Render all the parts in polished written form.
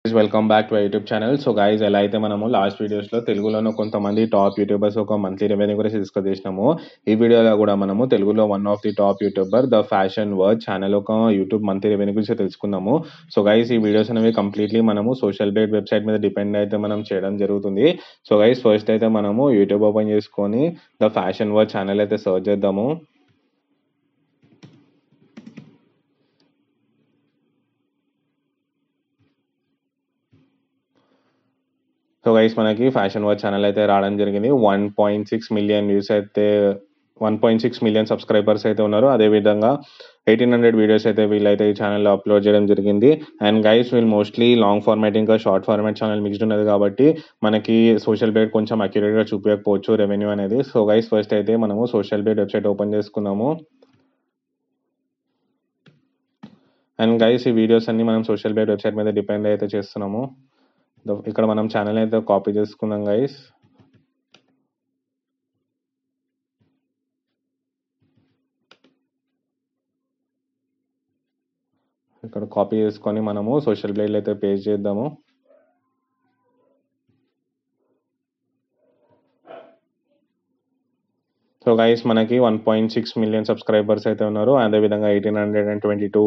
Welcome back to YouTube channel. So guys, ఎలా అయితే మనము లాస్ట్ వీడియోస్లో తెలుగులోనూ కొంతమంది టాప్ యూట్యూబర్స్ ఒక మంత్లీ రెవెన్యూ గురించి డిస్కస్ చేసినాము. ఈ వీడియోలో కూడా మనము తెలుగులో one of the top YouTuber the fashion word channel ఒక యూట్యూబ్ మంత్లీ రెవెన్యూ గురించి తెలుసుకుందాము. సో గైస్, ఈ వీడియోస్ అనేవి కంప్లీట్లీ మనము సోషల్ బ్లేడ్ వెబ్సైట్ మీద డిపెండ్ అయితే మనం చేయడం జరుగుతుంది. సో గైస్, ఫస్ట్ అయితే మనము యూట్యూబ్ ఓపెన్ చేసుకొని ద ఫ్యాషన్ వర్డ్ ఛానల్ అయితే సర్చ్ చేద్దాము. సో గైస్, మనకి ఫ్యాషన్ వర్డ్ ఛానల్ అయితే రావడం జరిగింది. 1.6 మిలియన్ వ్యూస్ అయితే 1.6 మిలియన్ సబ్స్క్రైబర్స్ అయితే ఉన్నారు. అదేవిధంగా 1800 వీడియోస్ అయితే వీళ్ళైతే ఈ ఛానల్లో అప్లోడ్ చేయడం జరిగింది. అండ్ గైస్, వీళ్ళు మోస్ట్లీ లాంగ్ ఫార్మాట్ ఇంకా షార్ట్ ఫార్మాట్ ఛానల్ మిక్స్డ్ ఉన్నది కాబట్టి మనకి సోషల్ బ్లేడ్ కొంచెం అక్యురేట్గా చూపించకపోవచ్చు రెవెన్యూ అనేది. సో గైస్, ఫస్ట్ అయితే మనము సోషల్ బ్లేడ్ వెబ్సైట్ ఓపెన్ చేసుకుందాము. అండ్ గైస్, ఈ వీడియోస్ అన్ని మనం సోషల్ బ్లేడ్ వెబ్సైట్ మీద డిపెండ్ అయితే చేస్తున్నాము. ఇక్కడ మనం ఛానల్ అయితే కాపీ చేసుకుందాం గైస్. ఇక్కడ కాపీ చేసుకొని మనము సోషల్ బ్లేడ్ అయితే పేస్ట్ చేద్దాము. సో గైస్, మనకి 1.6 మిలియన్ సబ్స్క్రైబర్స్ అయితే ఉన్నారు. అదేవిధంగా 1822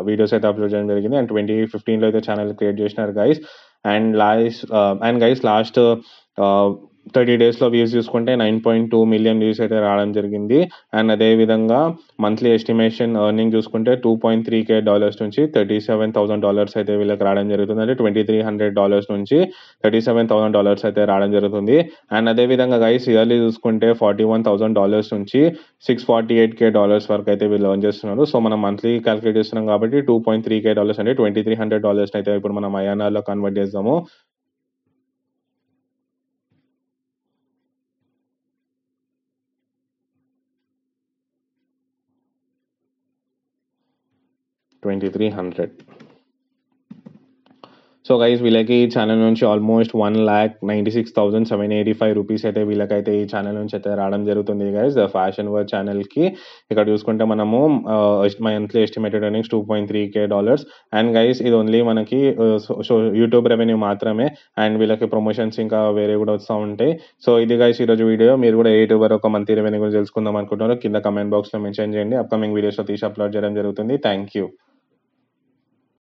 వీడియోస్ అయితే అప్లోడ్ చేయడం జరిగింది. అండ్ 2015లో అయితే ఛానల్ క్రియేట్ చేసినారు గైస్. అండ్ గైస్, లాస్ట్ 30 డేస్లో వ్యూస్ చూసుకుంటే 9.2 మిలియన్ వ్యూస్ అయితే రావడం జరిగింది. అండ్ అదేవిధంగా మంత్లీ ఎస్టిమేషన్ ఎర్నింగ్ చూసుకుంటే $2.3K నుంచి $37,000 అయితే వీళ్ళకి రావడం జరుగుతుంది. అంటే $2,300 నుంచి $37,000 అయితే రావడం జరుగుతుంది. అండ్ అదేవిధంగా గైస్, ఇయర్లీ చూసుకుంటే $41,000 నుంచి $648K వరకు అయితే వీళ్ళు ఎర్న్ చేస్తున్నారు. సో మనం మంత్లీ క్యాలిక్యులేట్ చేస్తున్నాం కాబట్టి $2.3K అంటే $2,300 అయితే ఇప్పుడు మనం ఐఎన్ఆర్లో కన్వర్ట్ చేద్దాము. $2,300. సో గైస్, వీళ్ళకి ఈ ఛానల్ నుంచి ఆల్మోస్ట్ 1,96,785 రూపీస్ అయితే వీళ్ళకైతే ఈ ఛానల్ నుంచి అయితే రావడం జరుగుతుంది గైస్. ద ఫ్యాషన్ వర్డ్ ఛానల్కి ఇక్కడ చూసుకుంటే మనము monthly estimated earnings $2.3K. And guys, ఇది ఓన్లీ మనకి యూట్యూబ్ రెవెన్యూ మాత్రమే. అండ్ వీళ్ళకి ప్రమోషన్స్ ఇంకా వేరే కూడా వస్తూ ఉంటాయి. సో ఇది గైస్ ఈరోజు వీడియో. మీరు కూడా ఏ యూట్యూబర్ ఒక మంత్లీ రెవెన్యూ గురించి తెలుసుకుందాం అనుకుంటున్నారో కింద కమెంట్ బాక్స్లో మెన్షన్ చేయండి. అప్కమింగ్ వీడియోస్లో తీసి అప్లోడ్ చేయడం జరుగుతుంది. Thank you.